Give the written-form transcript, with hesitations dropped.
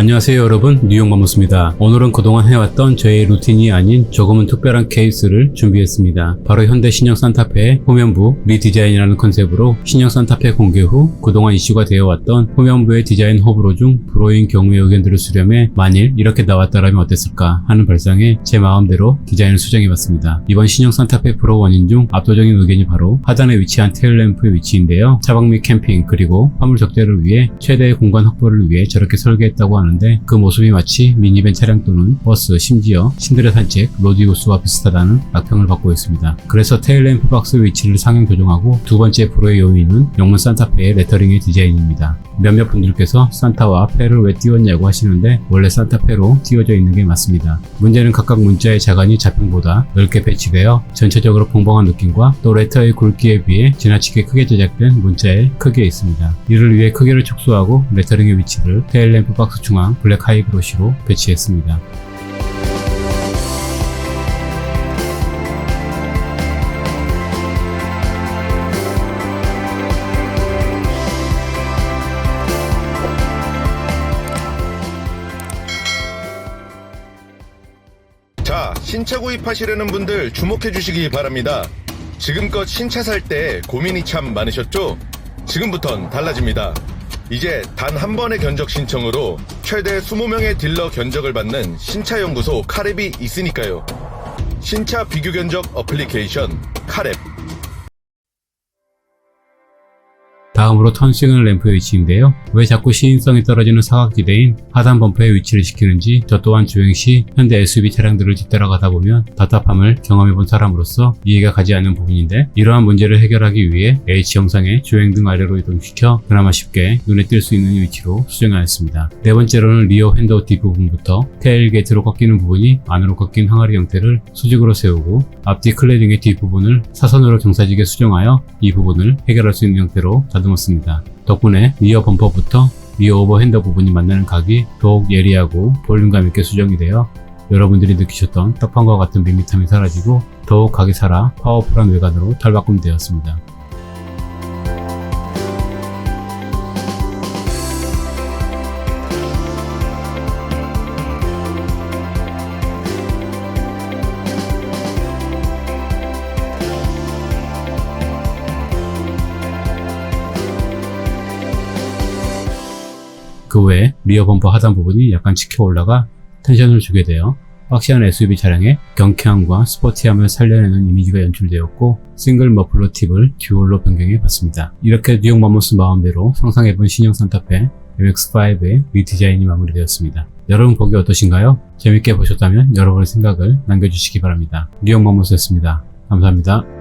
안녕하세요 여러분, 뉴욕 맘모스입니다. 오늘은 그동안 해왔던 저의 루틴이 아닌 조금은 특별한 케이스를 준비했습니다. 바로 현대 신형 산타페의 후면부 리디자인이라는 컨셉으로 신형 산타페 공개 후 그동안 이슈가 되어왔던 후면부의 디자인 호불호 중 불호인 경우의 의견들을 수렴해 만일 이렇게 나왔다라면 어땠을까 하는 발상에 제 마음대로 디자인을 수정해봤습니다. 이번 신형 산타페 프로 원인 중 압도적인 의견이 바로 하단에 위치한 테일램프의 위치인데요. 차박 및 캠핑 그리고 화물 적재를 위해 최대의 공간 확보를 위해 저렇게 설계했다고 하는데 그 모습이 마치 미니밴 차량 또는 버스, 심지어 신들의 산책, 로디우스와 비슷하다는 악평을 받고 있습니다. 그래서 테일램프 박스 위치를 상향 조정하고 두 번째 불호의 요인은 영문 산타페의 레터링의 디자인입니다. 몇몇 분들께서 산타와 페를 왜 띄웠냐고 하시는데 원래 산타페로 띄워져 있는 게 맞습니다. 문제는 각각 문자의 자간이 자평보다 넓게 배치되어 전체적으로 벙벙한 느낌과 또 레터의 굵기에 비해 지나치게 크게 제작된 문자의 크기에 있습니다. 이를 위해 크기를 축소하고 레터링의 위치를 테일램프 박스 중앙 블랙 하이브러시로 배치했습니다. 자, 신차 구입하시려는 분들 주목해 주시기 바랍니다. 지금껏 신차 살 때 고민이 참 많으셨죠? 지금부턴 달라집니다. 이제 단 한 번의 견적 신청으로 최대 20명의 딜러 견적을 받는 신차연구소 카랩이 있으니까요. 신차 비교 견적 어플리케이션 카랩. 다음으로 턴 시그널 램프의 위치인데요. 왜 자꾸 시인성이 떨어지는 사각지대인 하단 범퍼에 위치를 시키는지 저 또한 주행 시 현대 SUV 차량들을 뒤따라가다 보면 답답함을 경험해본 사람으로서 이해가 가지 않는 부분인데, 이러한 문제를 해결하기 위해 H 형상의 주행등 아래로 이동시켜 그나마 쉽게 눈에 띌 수 있는 위치로 수정하였습니다. 네 번째로는 리어 핸드 뒷부분부터 테일게이트로 꺾이는 부분이 안으로 꺾인 항아리 형태를 수직으로 세우고 앞뒤 클레딩의 뒷부분을 사선으로 경사지게 수정하여 이 부분을 해결할 수 있는 형태로 다듬었습니다. 덕분에 리어 범퍼부터 리어 오버핸더 부분이 만나는 각이 더욱 예리하고 볼륨감 있게 수정이 되어 여러분들이 느끼셨던 떡판과 같은 밋밋함이 사라지고 더욱 각이 살아 파워풀한 외관으로 탈바꿈되었습니다. 그 외에 리어 범퍼 하단 부분이 약간 치켜 올라가 텐션을 주게 되어 박시한 SUV 차량의 경쾌함과 스포티함을 살려내는 이미지가 연출되었고, 싱글 머플러 팁을 듀얼로 변경해 봤습니다. 이렇게 뉴욕 맘모스 마음대로 상상해본 신형 산타페 MX-5의 리디자인이 마무리되었습니다. 여러분 보기 어떠신가요? 재밌게 보셨다면 여러분의 생각을 남겨주시기 바랍니다. 뉴욕 맘모스였습니다. 감사합니다.